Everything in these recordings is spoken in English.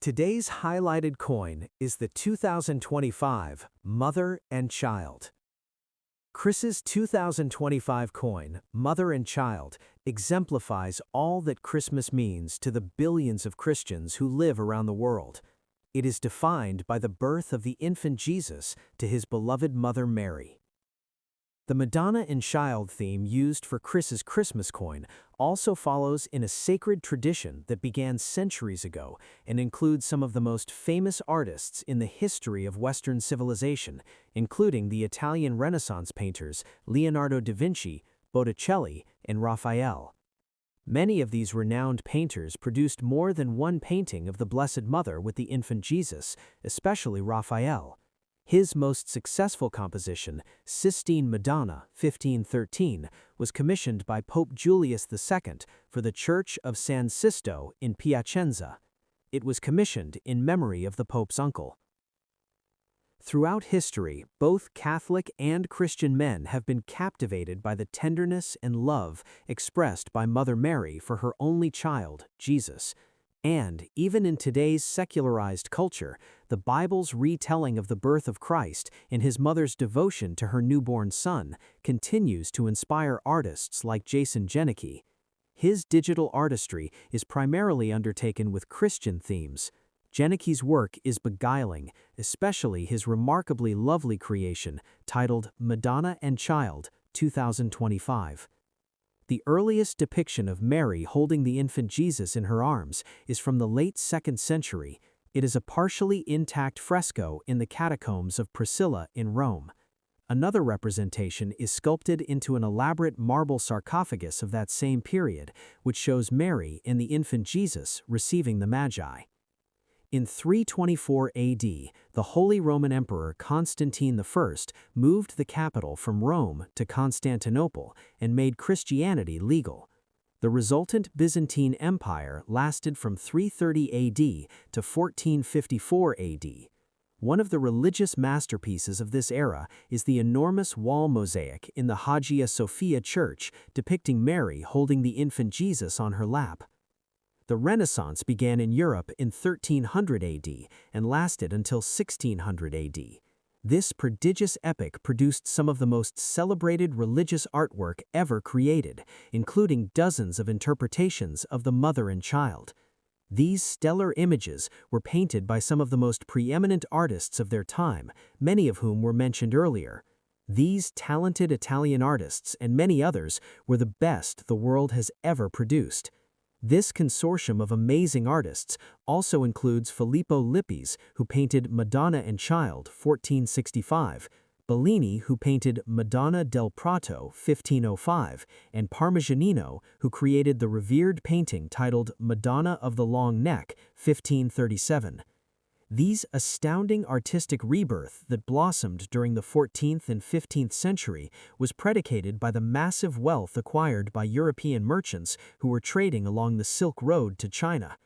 Today's highlighted coin is the 2025 Mother and Child. Chris's 2025 coin, Mother and Child, exemplifies all that Christmas means to the billions of Christians who live around the world. It is defined by the birth of the infant Jesus to his beloved mother Mary. The Madonna and Child theme used for Chris's Christmas coin also follows in a sacred tradition that began centuries ago and includes some of the most famous artists in the history of Western civilization, including the Italian Renaissance painters Leonardo da Vinci, Botticelli, and Raphael. Many of these renowned painters produced more than one painting of the Blessed Mother with the infant Jesus, especially Raphael. His most successful composition, Sistine Madonna, 1513, was commissioned by Pope Julius II for the Church of San Sisto in Piacenza. It was commissioned in memory of the Pope's uncle. Throughout history, both Catholic and Christian men have been captivated by the tenderness and love expressed by Mother Mary for her only child, Jesus. And, even in today's secularized culture, the Bible's retelling of the birth of Christ and his mother's devotion to her newborn son continues to inspire artists like Jason Janicki. His digital artistry is primarily undertaken with Christian themes. Janicki's work is beguiling, especially his remarkably lovely creation titled Madonna and Child, 2025. The earliest depiction of Mary holding the infant Jesus in her arms is from the late 2nd century. It is a partially intact fresco in the catacombs of Priscilla in Rome. Another representation is sculpted into an elaborate marble sarcophagus of that same period, which shows Mary and the infant Jesus receiving the Magi. In 324 AD, the Holy Roman Emperor Constantine I moved the capital from Rome to Constantinople and made Christianity legal. The resultant Byzantine Empire lasted from 330 AD to 1454 AD. One of the religious masterpieces of this era is the enormous wall mosaic in the Hagia Sophia Church depicting Mary holding the infant Jesus on her lap. The Renaissance began in Europe in 1300 AD and lasted until 1600 AD. This prodigious epoch produced some of the most celebrated religious artwork ever created, including dozens of interpretations of the Mother and Child. These stellar images were painted by some of the most preeminent artists of their time, many of whom were mentioned earlier. These talented Italian artists and many others were the best the world has ever produced. This consortium of amazing artists also includes Filippo Lippi's, who painted Madonna and Child, 1465, Bellini, who painted Madonna del Prato, 1505, and Parmigianino, who created the revered painting titled Madonna of the Long Neck, 1537. These astounding artistic rebirth that blossomed during the 14th and 15th century was predicated by the massive wealth acquired by European merchants who were trading along the Silk Road to China.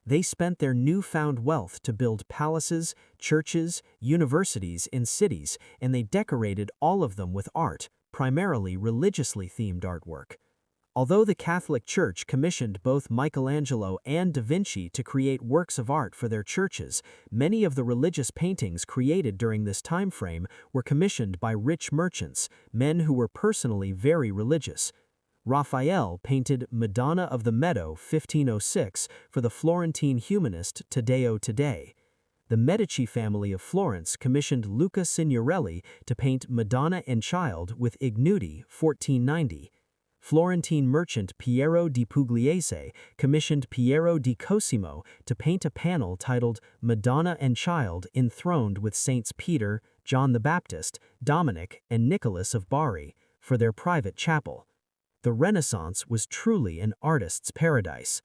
They spent their newfound wealth to build palaces, churches, universities, and cities, and they decorated all of them with art, primarily religiously themed artwork. Although the Catholic Church commissioned both Michelangelo and Da Vinci to create works of art for their churches, many of the religious paintings created during this time frame were commissioned by rich merchants, men who were personally very religious. Raphael painted Madonna of the Meadow, 1506, for the Florentine humanist Taddeo Taddei. The Medici family of Florence commissioned Luca Signorelli to paint Madonna and Child with Ignuti, 1490. Florentine merchant Piero di Pugliese commissioned Piero di Cosimo to paint a panel titled Madonna and Child enthroned with Saints Peter, John the Baptist, Dominic, and Nicholas of Bari for their private chapel. The Renaissance was truly an artist's paradise.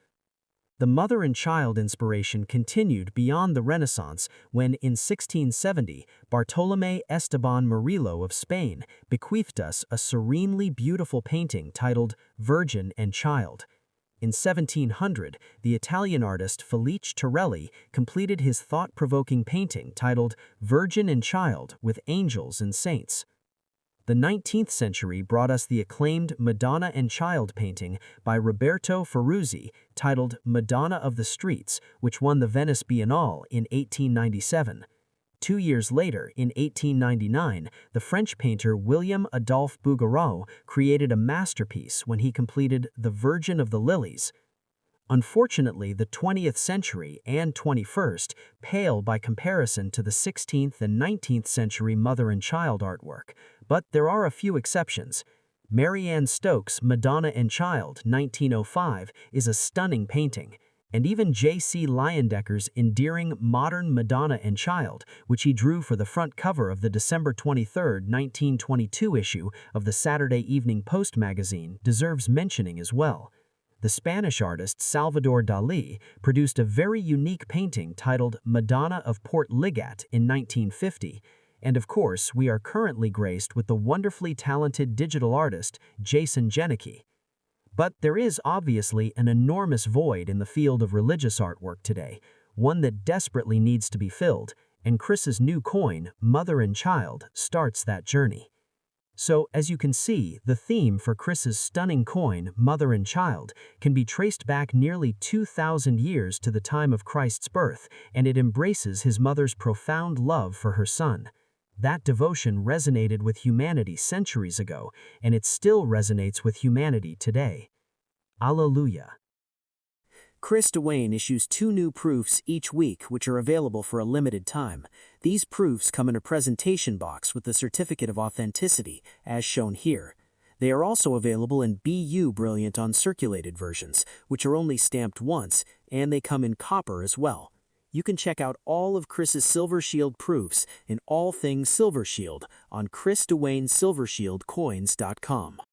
The Mother and Child inspiration continued beyond the Renaissance when, in 1670, Bartolomé Esteban Murillo of Spain bequeathed us a serenely beautiful painting titled Virgin and Child. In 1700, the Italian artist Felice Torelli completed his thought-provoking painting titled Virgin and Child with Angels and Saints. The 19th century brought us the acclaimed Madonna and Child painting by Roberto Ferruzzi titled Madonna of the Streets, which won the Venice Biennale in 1897. 2 years later, in 1899, the French painter William Adolphe Bouguereau created a masterpiece when he completed The Virgin of the Lilies. Unfortunately, the 20th century and 21st pale by comparison to the 16th and 19th century mother and child artwork, but there are a few exceptions. Mary Ann Stokes' Madonna and Child, 1905, is a stunning painting, and even J.C. Leyendeckers' endearing modern Madonna and Child, which he drew for the front cover of the December 23, 1922 issue of the Saturday Evening Post magazine, deserves mentioning as well. The Spanish artist Salvador Dalí produced a very unique painting titled Madonna of Port Ligat in 1950, and of course, we are currently graced with the wonderfully talented digital artist Jason Janicki. But there is obviously an enormous void in the field of religious artwork today, one that desperately needs to be filled, and Chris's new coin, Mother and Child, starts that journey. So, as you can see, the theme for Chris's stunning coin, Mother and Child, can be traced back nearly 2,000 years to the time of Christ's birth, and it embraces his mother's profound love for her son. That devotion resonated with humanity centuries ago, and it still resonates with humanity today. Alleluia. Chris Dewayne issues 2 new proofs each week, which are available for a limited time. These proofs come in a presentation box with the certificate of authenticity, as shown here. They are also available in BU Brilliant uncirculated versions, which are only stamped once, and they come in copper as well. You can check out all of Chris's Silver Shield proofs in All Things Silver Shield on ChrisDewayneSilverShieldCoins.com.